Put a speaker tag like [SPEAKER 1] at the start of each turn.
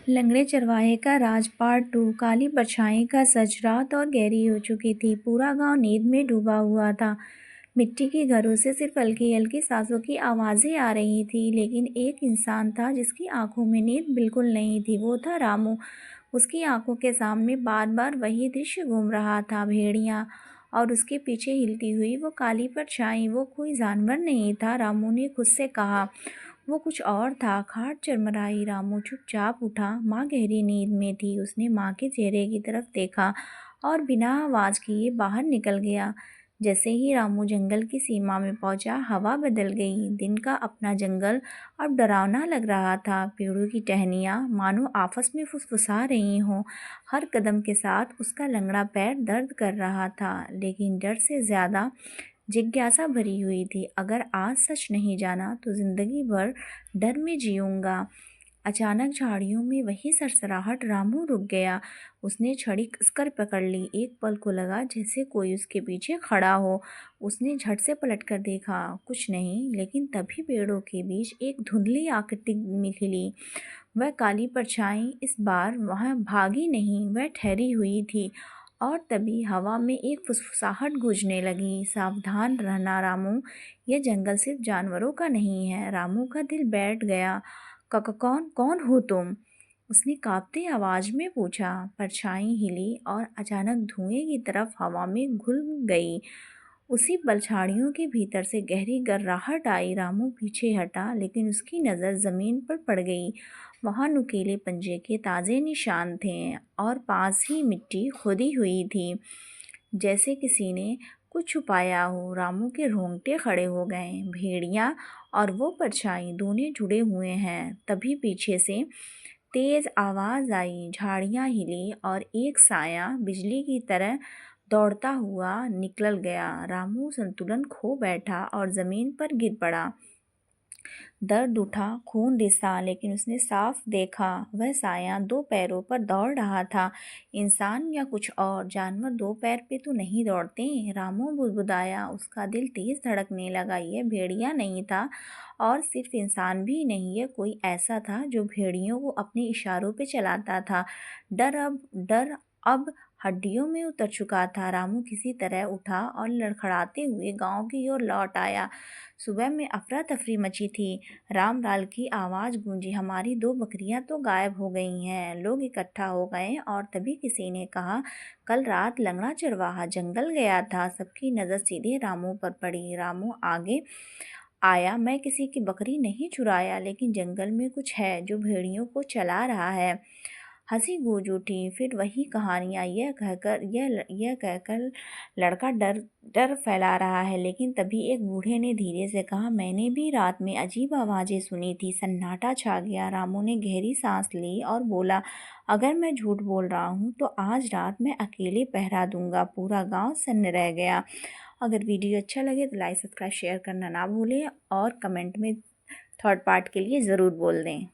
[SPEAKER 1] लंगड़े चरवाहे का राज पार्ट 2। काली परछाई का सच। रात और गहरी हो चुकी थी। पूरा गांव नींद में डूबा हुआ था। मिट्टी के घरों से सिर्फ हल्की हल्की सांसों की आवाज़ें आ रही थी, लेकिन एक इंसान था जिसकी आंखों में नींद बिल्कुल नहीं थी। वो था रामू। उसकी आंखों के सामने बार बार वही दृश्य घूम रहा था, भेड़िया और उसके पीछे हिलती हुई वो काली परछाई। वो कोई जानवर नहीं था, रामू ने खुद से कहा। वो कुछ और था। खाट चरमराई। रामू चुपचाप उठा। माँ गहरी नींद में थी। उसने माँ के चेहरे की तरफ देखा और बिना आवाज़ किए बाहर निकल गया। जैसे ही रामू जंगल की सीमा में पहुंचा, हवा बदल गई। दिन का अपना जंगल अब डरावना लग रहा था। पेड़ों की टहनियाँ मानो आपस में फुसफुसा रही हों। हर कदम के साथ उसका लंगड़ा पैर दर्द कर रहा था, लेकिन डर से ज़्यादा जिज्ञासा भरी हुई थी। अगर आज सच नहीं जाना तो जिंदगी भर डर में जीऊंगा। अचानक झाड़ियों में वही सरसराहट। रामू रुक गया। उसने छड़ी कसकर पकड़ ली। एक पल को लगा जैसे कोई उसके पीछे खड़ा हो। उसने झट से पलट कर देखा, कुछ नहीं, लेकिन तभी पेड़ों के बीच एक धुंधली आकृति निकली। वह काली परछाई इस बार वहाँ भागी नहीं, वह ठहरी हुई थी। और तभी हवा में एक फुसफुसाहट गूंजने लगी, सावधान रहना रामू, यह जंगल सिर्फ जानवरों का नहीं है। रामू का दिल बैठ गया। कौन कौन हो तुम? उसने कांपती आवाज में पूछा। परछाई हिली और अचानक धुएं की तरफ हवा में घुल गई। उसी पल झाड़ियों के भीतर से गहरी गर्राहट आई। रामू पीछे हटा, लेकिन उसकी नज़र ज़मीन पर पड़ गई। वहाँ नुकीले पंजे के ताज़े निशान थे और पास ही मिट्टी खोदी हुई थी, जैसे किसी ने कुछ छुपाया हो। रामू के रोंगटे खड़े हो गए। भेड़िया और वो परछाई दोनों जुड़े हुए हैं। तभी पीछे से तेज आवाज़ आई, झाड़ियाँ हिली और एक साया बिजली की तरह दौड़ता हुआ निकल गया। रामू संतुलन खो बैठा और ज़मीन पर गिर पड़ा। दर्द उठा, खून रिसा, लेकिन उसने साफ देखा, वह साया दो पैरों पर दौड़ रहा था। इंसान या कुछ और जानवर दो पैर पे तो नहीं दौड़ते। रामू बुदबुदाया। उसका दिल तेज धड़कने लगा। यह भेड़िया नहीं था और सिर्फ इंसान भी नहीं, यह कोई ऐसा था जो भेड़ियों को अपने इशारों पे चलाता था। डर अब हड्डियों में उतर चुका था। रामू किसी तरह उठा और लड़खड़ाते हुए गांव की ओर लौट आया। सुबह में अफरा तफरी मची थी। राम लाल की आवाज़ गूंजी, हमारी दो बकरियां तो गायब हो गई हैं। लोग इकट्ठा हो गए और तभी किसी ने कहा, कल रात लंगड़ा चरवाहा जंगल गया था। सबकी नज़र सीधे रामू पर पड़ी। रामू आगे आया। मैं किसी की बकरी नहीं चुराया, लेकिन जंगल में कुछ है जो भेड़ियों को चला रहा है। हंसी गूंज उठी। फिर वही कहानियाँ। यह कहकर लड़का डर डर फैला रहा है, लेकिन तभी एक बूढ़े ने धीरे से कहा, मैंने भी रात में अजीब आवाज़ें सुनी थी। सन्नाटा छा गया। रामू ने गहरी सांस ली और बोला, अगर मैं झूठ बोल रहा हूँ तो आज रात मैं अकेले पहरा दूंगा। पूरा गांव सन्न रह गया। अगर वीडियो अच्छा लगे तो लाइक सब्सक्राइब शेयर करना ना भूलें और कमेंट में थर्ड पार्ट के लिए ज़रूर बोल दें।